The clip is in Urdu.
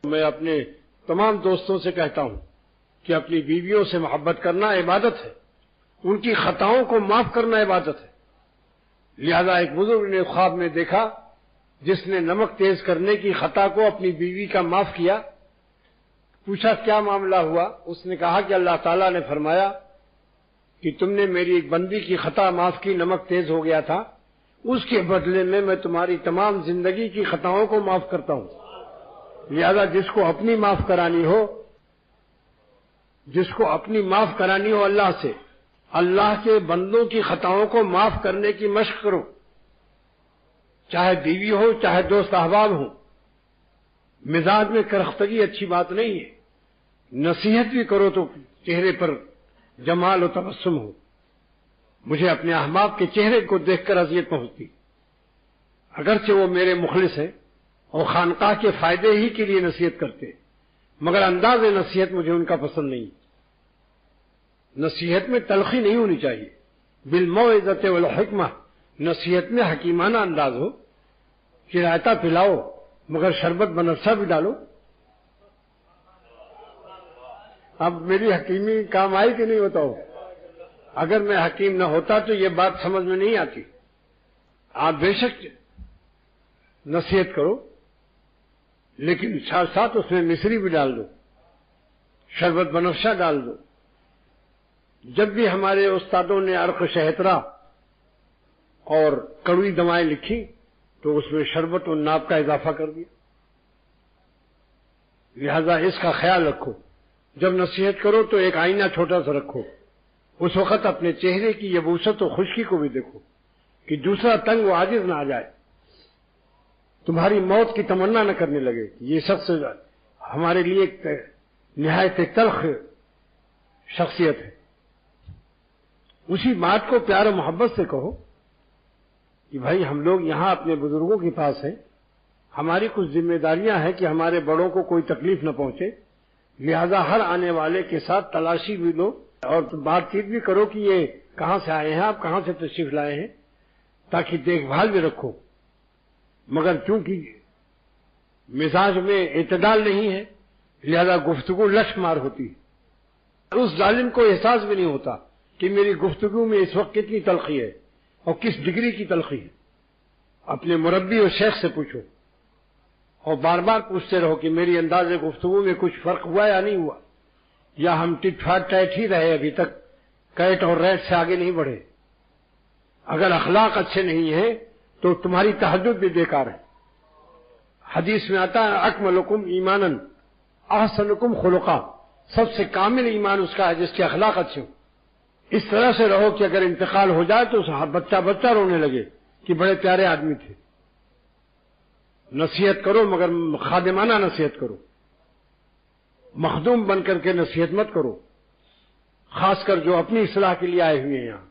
میں اپنے تمام دوستوں سے کہتا ہوں کہ اپنی بیویوں سے محبت کرنا عبادت ہے، ان کی خطاؤں کو معاف کرنا عبادت ہے۔ لہذا ایک بزرگ نے خواب میں دیکھا جس نے نمک تیز کرنے کی خطا کو اپنی بیوی کا معاف کیا۔ پوچھا کیا معاملہ ہوا؟ اس نے کہا کہ اللہ تعالیٰ نے فرمایا کہ تم نے میری ایک بندی کی خطا معاف کی، نمک تیز ہو گیا تھا، اس کے بدلے میں تمہاری تمام زندگی کی خطاؤں کو معاف کرتا ہوں۔ لہذا جس کو اپنی معاف کرانی ہو اللہ سے، اللہ کے بندوں کی خطاؤں کو معاف کرنے کی مشق کرو، چاہے بیوی ہو چاہے دوست احباب ہو۔ مزاج میں کرختگی اچھی بات نہیں ہے، نصیحت بھی کرو تو چہرے پر جمال و تبسم ہو۔ مجھے اپنے احباب کے چہرے کو دیکھ کر اذیت پہنچتی، اگرچہ وہ میرے مخلص ہیں اور خانقاہ کے فائدے ہی کے لیے نصیحت کرتے، مگر انداز نصیحت مجھے ان کا پسند نہیں۔ نصیحت میں تلخی نہیں ہونی چاہیے، بالموعظۃ والحکمہ، نصیحت میں حکیمانہ انداز ہو کہ رائتا پلاؤ مگر شربت بنفشہ بھی ڈالو۔ اب میری حکیمی کام آئی کہ نہیں بتاؤ؟ اگر میں حکیم نہ ہوتا تو یہ بات سمجھ میں نہیں آتی۔ آپ بے شک نصیحت کرو لیکن ساتھ ساتھ اس میں مصری بھی ڈال دو، شربت بنفشہ ڈال دو۔ جب بھی ہمارے استادوں نے عرق شہترا اور کڑوی دوائیں لکھی تو اس میں شربت و ناب کا اضافہ کر دیا۔ لہذا اس کا خیال رکھو، جب نصیحت کرو تو ایک آئینہ چھوٹا سا رکھو، اس وقت اپنے چہرے کی یبوست و خشکی کو بھی دیکھو کہ دوسرا تنگ و عاجز نہ آ جائے، تمہاری موت کی تمنا نہ کرنے لگے۔ یہ شخص ہمارے لیے ایک نہایت تلخ شخصیت ہے۔ اسی بات کو پیار و محبت سے کہو کہ بھائی ہم لوگ یہاں اپنے بزرگوں کے پاس ہیں، ہماری کچھ ذمہ داریاں ہیں کہ ہمارے بڑوں کو کوئی تکلیف نہ پہنچے، لہذا ہر آنے والے کے ساتھ تلاشی بھی لو اور بات چیت بھی کرو کہ یہ کہاں سے آئے ہیں، آپ کہاں سے تشریف لائے ہیں، تاکہ دیکھ بھال بھی رکھو۔ مگر چونکہ مزاج میں اعتدال نہیں ہے لہذا گفتگو لش مار ہوتی ہے، اس ظالم کو احساس بھی نہیں ہوتا کہ میری گفتگو میں اس وقت کتنی تلخی ہے اور کس ڈگری کی تلخی ہے۔ اپنے مربی اور شیخ سے پوچھو اور بار بار پوچھتے رہو کہ میری انداز گفتگو میں کچھ فرق ہوا یا نہیں ہوا، یا ہم ٹٹ فاٹ ٹائٹ ہی رہے، ابھی تک کیٹ اور ریٹ سے آگے نہیں بڑھے۔ اگر اخلاق اچھے نہیں ہیں تو تمہاری تہجد بھی بیکار ہے۔ حدیث میں آتا ہے اکملکم ایمانا احسنکم خلقا، سب سے کامل ایمان اس کا ہے جس کے اخلاق اچھے ہوں۔ اس طرح سے رہو کہ اگر انتقال ہو جائے تو بچہ رونے لگے کہ بڑے پیارے آدمی تھے۔ نصیحت کرو مگر خادمانہ نصیحت کرو، مخدوم بن کر کے نصیحت مت کرو، خاص کر جو اپنی اصلاح کے لیے آئے ہوئے ہیں یہاں۔